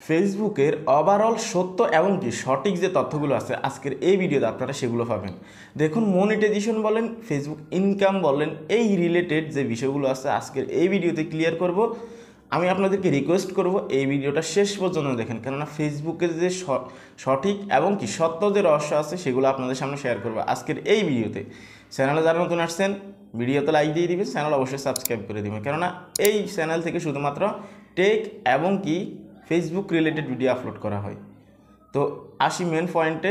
ফেসবুকের ওভারঅল সত্য এবং কি সঠিক যে তথ্যগুলো আছে আজকের এই ভিডিওতে আপনারা সেগুলো পাবেন। দেখুন, মনিটাইজেশন বলেন, ফেসবুক ইনকাম বলেন, এই রিলেটেড যে বিষয়গুলো আছে আজকের এই ভিডিওতে ক্লিয়ার করব। আমি আপনাদেরকে রিকোয়েস্ট করব এই ভিডিওটা শেষ পর্যন্ত দেখেন, কেননা ফেসবুকের যে সঠিক এবং কি সত্য যে রহস্য আছে সেগুলো আপনাদের সামনে শেয়ার করব আজকের এই ভিডিওতে। চ্যানেলে যারা নতুন আসছেন ভিডিওতে লাইক দিয়ে দিবেন, চ্যানেল অবশ্যই সাবস্ক্রাইব করে দিবেন, কেননা এই চ্যানেল থেকে শুধুমাত্র টেক এবং কি ফেসবুক রিলেটেড ভিডিও আপলোড করা হয়। তো আসি মেন পয়েন্টে।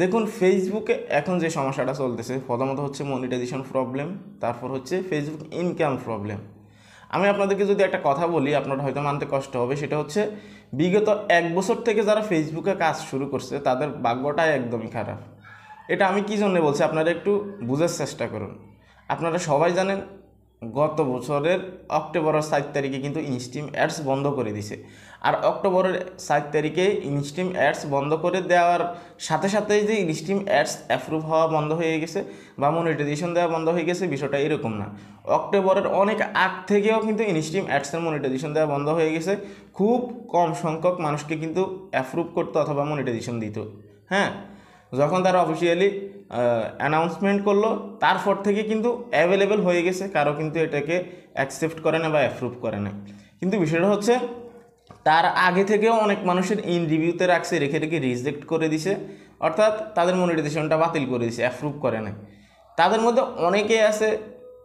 দেখুন, ফেসবুকে এখন যে সমস্যাটা চলতেছে প্রথমত হচ্ছে মনিটাইজেশন প্রবলেম, তারপর হচ্ছে ফেসবুক ইনকাম প্রবলেম। আমি আপনাদেরকে যদি একটা কথা বলি আপনার হয়তো মানতে কষ্ট হবে, সেটা হচ্ছে বিগত 1 বছর থেকে যারা ফেসবুকে কাজ শুরু করছে তাদের ভাগ্যটাই একদমই খারাপ। এটা আমি কী জন্য বলছি আপনারা একটু বোঝার চেষ্টা করুন। আপনারা সবাই জানেন গত বছরের অক্টোবরের 7 তারিখে কিন্তু ইনস্ট্রিম অ্যাডস বন্ধ করে দিছে। আর অক্টোবরের 7 তারিখে ইনস্ট্রিম অ্যাডস বন্ধ করে দেওয়ার সাথে সাথেই যে ইনস্ট্রিম অ্যাডস অ্যাপ্রুভ হওয়া বন্ধ হয়ে গেছে বা মনিটাইজেশন দেওয়া বন্ধ হয়ে গেছে, বিষয়টা এরকম না। অক্টোবরের অনেক আগ থেকেও কিন্তু ইনস্ট্রিম অ্যাডসের মনিটাইজেশন দেওয়া বন্ধ হয়ে গেছে। খুব কম সংখ্যক মানুষকে কিন্তু অ্যাপ্রুভ করতো অথবা মনিটাইজেশন দিত। হ্যাঁ, যখন তারা অফিসিয়ালি অ্যানাউন্সমেন্ট করলো তারপর থেকে কিন্তু অ্যাভেলেবেল হয়ে গেছে, কারো কিন্তু এটাকে অ্যাকসেপ্ট করে না বা অ্যাপ্রুভ করে না। কিন্তু বিষয়টা হচ্ছে তার আগে থেকেও অনেক মানুষের ইন রিভিউতে রাখছে, রেখে রেখে রিজেক্ট করে দিছে, অর্থাৎ তাদের মনিটাইজেশনটা বাতিল করে দিছে, অ্যাপ্রুভ করে না। তাদের মধ্যে অনেকেই আছে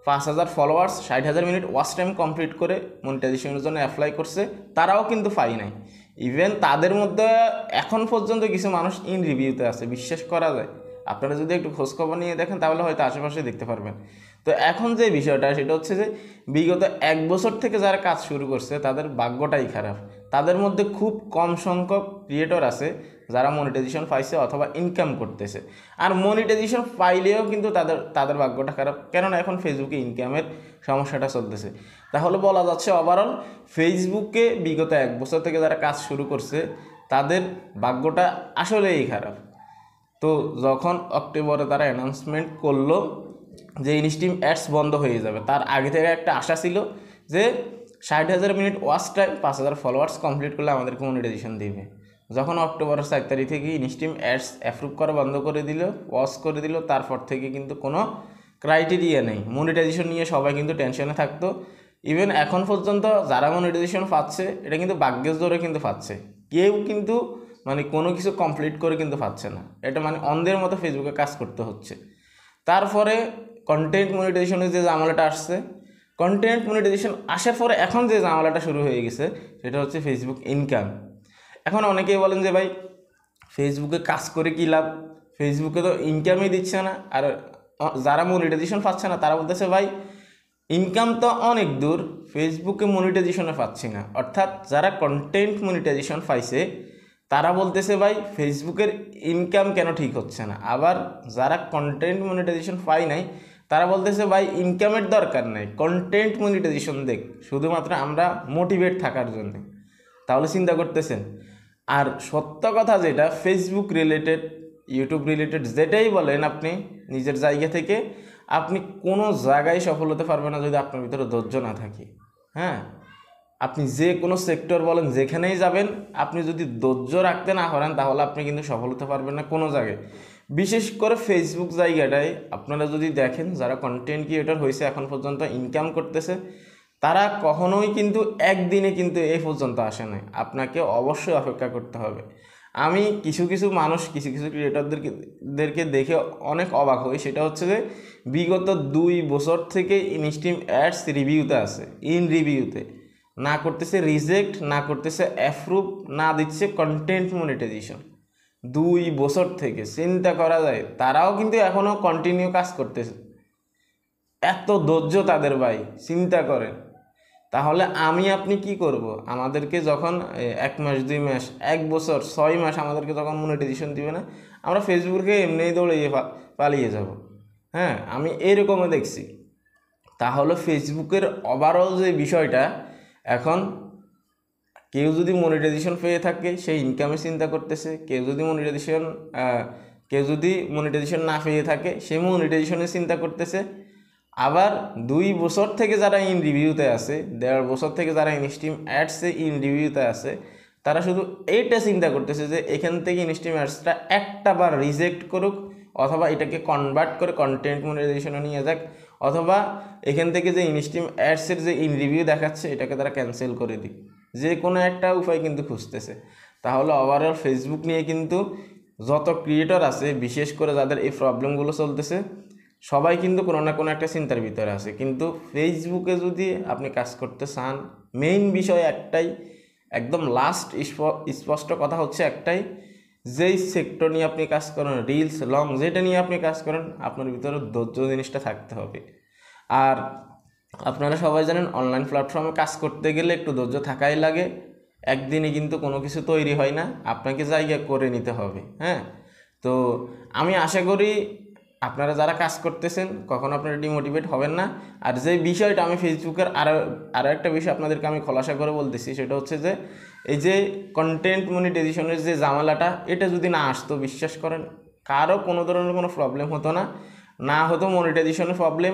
5,000 followers, 60,000 minute watch time complete করে মনিটাইজেশনের জন্য অ্যাপ্লাই করছে, তারাও কিন্তু পাই নাই। ইভেন তাদের মধ্যে এখন পর্যন্ত কিছু মানুষ ইন রিভিউতে আছে, বিশ্বাস করা যায়। আপনারা যদি একটু খোঁজখবর নিয়ে দেখেন তাহলে হয়তো আশেপাশে দেখতে পারবেন। তো এখন যে বিষয়টা সেটা হচ্ছে যে বিগত 1 বছর থেকে যারা কাজ শুরু করছে তাদের ভাগ্যটাই খারাপ। তাদের মধ্যে খুব কম সংখ্যক ক্রিয়েটর আছে যারা মনিটাইজেশন পাইছে অথবা ইনকাম করতেছে। আর মনিটাইজেশন পাইলেও কিন্তু তাদের ভাগ্যটা খারাপ, কেননা এখন ফেসবুকে ইনকামের সমস্যাটা চলতেছে। তাহলে বলা যাচ্ছে ওভারঅল ফেসবুকে বিগত 1 বছর থেকে যারা কাজ শুরু করছে তাদের ভাগ্যটা আসলেই খারাপ। তো যখন অক্টোবরে তারা অ্যানাউন্সমেন্ট করলো যে ইনস্ট্রিম অ্যাডস বন্ধ হয়ে যাবে, তার আগে থেকে একটা আশা ছিল যে 60,000 minute watch time, 5,000 followers complete করলে আমাদেরকে মনিটাইজেশন দিবে। যখন অক্টোবরের 7 তারিখ থেকে ইনস্ট্রিম অ্যাডস অ্যাপ্রুভ করা বন্ধ করে দিল, ওয়াচ করে দিল, তারপর থেকে কিন্তু কোনো ক্রাইটেরিয়া নেই। মনিটাইজেশন নিয়ে সবাই কিন্তু টেনশনে থাকতো। ইভেন এখন পর্যন্ত যারা মনিটাইজেশন পাচ্ছে এটা কিন্তু ভাগ্যের জোরে কিন্তু পাচ্ছে, কেউ কিন্তু মানে কোনো কিছু কমপ্লিট করে কিন্তু পাচ্ছে না। এটা মানে অন্ধের মতো ফেসবুকে কাজ করতে হচ্ছে। তারপরে কন্টেন্ট মনিটাইজেশনের যে ঝামেলাটা আসছে, কন্টেন্ট মনিটাইজেশন আসার পরে এখন যে ঝামেলাটা শুরু হয়ে গেছে সেটা হচ্ছে ফেসবুক ইনকাম। এখন অনেকেই বলেন যে ভাই ফেসবুকে কাজ করে কী লাভ, ফেসবুকে তো ইনকামই দিচ্ছে না। আর যারা মনিটাইজেশন পাচ্ছে না তারা বলতেছে ভাই ইনকাম তো অনেক দূর, ফেসবুকে মনিটাইজেশনে পাচ্ছি না। অর্থাৎ যারা কন্টেন্ট মনিটাইজেশন পাইছে তারা বলতেছে ভাই ফেসবুকের ইনকাম কেন ঠিক হচ্ছে না। আবার যারা কন্টেন্ট মনিটাইজেশন পাই নাই তারা বলতেছে ভাই ইনকামের দরকার নাই, কন্টেন্ট মনিটাইজেশন দেখ, শুধুমাত্র আমরা মোটিভেট থাকার জন্য। তাহলে চিন্তা করতেছেন। আর সত্য কথা যেটা, ফেসবুক রিলেটেড, ইউটিউব রিলেটেড যেটাই বলেন আপনি নিজের জায়গা থেকে, আপনি কোনো জায়গায় সফল হতে পারবেন না যদি আপনার ভিতরে ধৈর্য না থাকে। হ্যাঁ, আপনি যে কোনো সেক্টর বলেন যেখানেই যাবেন, আপনি যদি ধৈর্য রাখতে না পারেন তাহলে আপনি কিন্তু সফল হতে পারবেন না কোনো জায়গায়। বিশেষ করে ফেসবুক জায়গাটায় আপনারা যদি দেখেন যারা কন্টেন্ট ক্রিয়েটর হয়েছে এখন পর্যন্ত ইনকাম করতেছে, তারা কখনোই কিন্তু একদিনে কিন্তু এই পর্যন্ত আসে নাই। আপনাকে অবশ্যই অপেক্ষা করতে হবে। আমি কিছু কিছু মানুষ কিছু ক্রিয়েটরদেরকে দেখে অনেক অবাক হই, সেটা হচ্ছে যে বিগত 2 বছর থেকে ইনস্ট্রিম অ্যাডস রিভিউতে আছে, ইন রিভিউতে, না করতেছে রিজেক্ট, না করতেছে অ্যাপ্রুভ, না দিচ্ছে কন্টেন্ট মনিটাইজেশন। 2 বছর থেকে চিন্তা করা যায়, তারাও কিন্তু এখনও কন্টিনিউ কাজ করতেছে। এত ধৈর্য তাদের ভাই, চিন্তা করেন। তাহলে আমি আপনি কি করব? আমাদেরকে যখন 1 মাস 2 মাস 1 বছর 6 মাস আমাদেরকে যখন মনিটাইজেশন দিবে না, আমরা ফেসবুকে এমনিই দৌড়িয়ে পালিয়ে যাব। হ্যাঁ, আমি এরকমও দেখছি। তাহলে ফেসবুকের ওভারঅল যে বিষয়টা, এখন কেউ যদি মনিটাইজেশন পেয়ে থাকে সেই ইনকামে চিন্তা করতেছে, কেউ যদি মনিটাইজেশন না পেয়ে থাকে সেই মনিটাইজেশনে চিন্তা করতেছে। আবার 2 বছর থেকে যারা ইন রিভিউতে আছে, 1.5 বছর থেকে যারা ইনস্ট্রিম অ্যাডসে ইন রিভিউতে আছে, তারা শুধু এইটা চিন্তা করতেছে যে এখান থেকে ইনস্ট্রিম অ্যাডসটা একটা বার রিজেক্ট করুক, অথবা এটাকে কনভার্ট করে কন্টেন্ট মনিটাইজেশনে নিয়ে যাক, অথবা এখান থেকে যে ইনস্ট্রিম অ্যাডসের যে ইন রিভিউ দেখাচ্ছে এটাকে তারা ক্যান্সেল করে দিক, যে কোনো একটা উপায় কিন্তু খুঁজতেছে। তাহলে ওভারঅল ফেসবুক নিয়ে কিন্তু যত ক্রিয়েটর আছে, বিশেষ করে যাদের এই প্রবলেমগুলো চলতেছে, সবাই কিন্তু কোনো না কোনো একটা চিন্তার ভিতরে আছে। কিন্তু ফেসবুকে যদি আপনি কাজ করতে চান, মেইন বিষয় একটাই, একদম লাস্ট স্পষ্ট কথা হচ্ছে একটাই, যেই সেক্টর নিয়ে আপনি কাজ করেন, রিলস লং যেটা নিয়ে আপনি কাজ করেন, আপনার ভিতরে ধৈর্য জিনিসটা থাকতে হবে। আর আপনারা সবাই জানেন অনলাইন প্ল্যাটফর্মে কাজ করতে গেলে একটু ধৈর্য থাকাই লাগে, একদিনে কিন্তু কোনো কিছু তৈরি হয় না, আপনাকে জায়গা করে নিতে হবে। হ্যাঁ, তো আমি আশা করি আপনারা যারা কাজ করতেছেন কখনো আপনারা ডিমোটিভেট হবেন না। আর যে বিষয়টা আমি ফেসবুকের আরও একটা বিষয় আপনাদেরকে আমি খোলাসা করে বলতেছি, সেটা হচ্ছে যে এই যে কন্টেন্ট মনিটাইজেশনের যে ঝামেলাটা, এটা যদি না আসতো, বিশ্বাস করেন কারো কোনো ধরনের কোনো প্রবলেম হতো না, না হতো মনিটাইজেশনের প্রবলেম,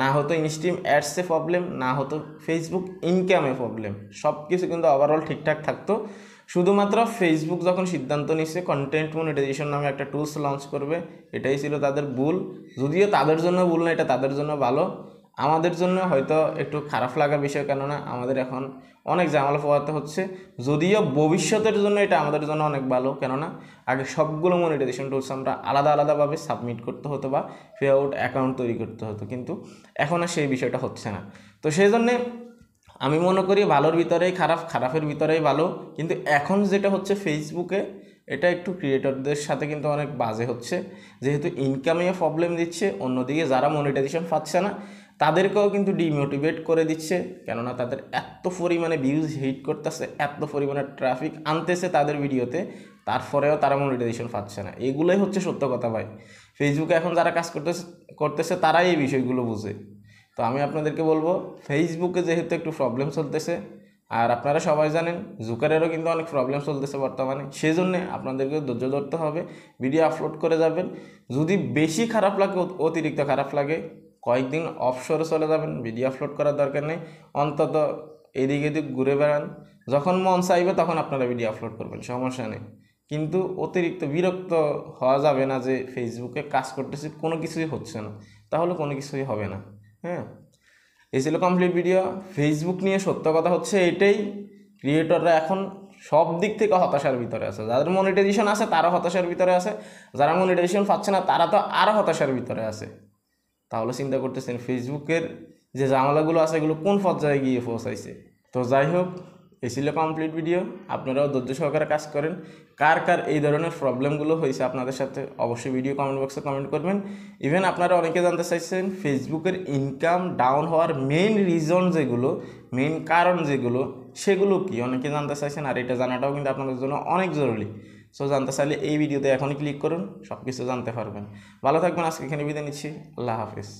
না হতো ইনস্ট্রিম অ্যাডসে প্রবলেম, না হতো ফেসবুক ইনকামে প্রবলেম, সব কিছু কিন্তু ওভারঅল ঠিকঠাক থাকতো। শুধুমাত্র ফেসবুক যখন সিদ্ধান্ত নিচ্ছে কন্টেন্ট মনিটাইজেশন নামে একটা টুলস লঞ্চ করবে, এটাই ছিল তাদের ভুল। যদিও তাদের জন্য ভুল না, এটা তাদের জন্য ভালো, আমাদের জন্য হয়তো একটু খারাপ লাগার বিষয়, কেননা আমাদের এখন অনেক ঝামেলা পোহাতে হচ্ছে। যদিও ভবিষ্যতের জন্য এটা আমাদের জন্য অনেক ভালো, কেননা আগে সবগুলো মনিটাইজেশন টুলস আমরা আলাদা আলাদাভাবে সাবমিট করতে হতো বা পে আউট অ্যাকাউন্ট তৈরি করতে হতো, কিন্তু এখন আর সেই বিষয়টা হচ্ছে না। তো সেই জন্যে আমি মনে করি ভালোর ভিতরেই খারাপ, খারাপের ভিতরেই ভালো। কিন্তু এখন যেটা হচ্ছে ফেসবুকে, এটা একটু ক্রিয়েটরদের সাথে কিন্তু অনেক বাজে হচ্ছে, যেহেতু ইনকামে প্রবলেম দিচ্ছে, অন্যদিকে যারা মনিটাইজেশন পাচ্ছে না তাদেরকেও কিন্তু ডিমোটিভেট করে দিচ্ছে, কেননা তাদের এত পরিমাণে ভিউজ হিট করতেছে, এত পরিমাণে ট্রাফিক আনতেছে তাদের ভিডিওতে, তারপরেও তারা মনিটাইজেশন পাচ্ছে না। এগুলোই হচ্ছে সত্য কথা ভাই। ফেসবুকে এখন যারা কাজ করতেছে তারাই এই বিষয়গুলো বুঝে। তো আমি আপনাদেরকে বলবো, ফেসবুকে যেহেতু একটু প্রবলেম চলতেছে, আর আপনারা সবাই জানেন জুকারেরও কিন্তু অনেক প্রবলেম চলতেছে বর্তমানে, সেই জন্যে আপনাদেরকে ধৈর্য ধরতে হবে, ভিডিও আপলোড করে যাবেন। যদি বেশি খারাপ লাগে, অতিরিক্ত খারাপ লাগে, কয়েকদিন অফশোরে চলে যাবেন, ভিডিও আপলোড করার দরকার নেই, অন্তত এদিক এদিক ঘুরে বেড়ান, যখন মন চাইবে তখন আপনারা ভিডিও আপলোড করবেন, সমস্যা নেই। কিন্তু অতিরিক্ত বিরক্ত হওয়া যাবে না যে ফেসবুকে কাজ করতেছি কোনো কিছুই হচ্ছে না, তাহলে কোনো কিছুই হবে না। হ্যাঁ, এই ছিল কমপ্লিট ভিডিও। ফেসবুক নিয়ে সত্য কথা হচ্ছে এটাই, ক্রিয়েটররা এখন সব দিক থেকে হতাশার ভিতরে আছে। যাদের মনিটাইজেশন আছে তারা হতাশার ভিতরে আছে, যারা মনিটাইজেশন পাচ্ছে না তারা তো আরও হতাশার ভিতরে আছে। তাহলে চিন্তা করতেছেন ফেসবুকের যে ঝামেলাগুলো আছে এগুলো কোন পর্যায়ে গিয়ে পৌঁছাইছে। তো যাই হোক, এই ছিল কমপ্লিট ভিডিও। আপনারাও ধৈর্য সহকারে কাজ করেন। কার কার এই ধরনের প্রবলেমগুলো হয়েছে আপনাদের সাথে, অবশ্যই ভিডিও কমেন্ট বক্সে কমেন্ট করবেন। ইভেন আপনারা অনেকে জানতে চাইছেন ফেসবুকের ইনকাম ডাউন হওয়ার মেইন রিজন যেগুলো, মেইন কারণ যেগুলো, সেগুলো কি অনেকে জানতে চাইছেন, আর এটা জানাটাও কিন্তু আপনাদের জন্য অনেক জরুরি। সো জানতে চাইলে এই ভিডিওতে এখনই ক্লিক করুন, সব কিছু জানতে পারবেন। ভালো থাকবেন, আজকে এখানে বিদায় নিচ্ছি, আল্লাহ হাফিজ।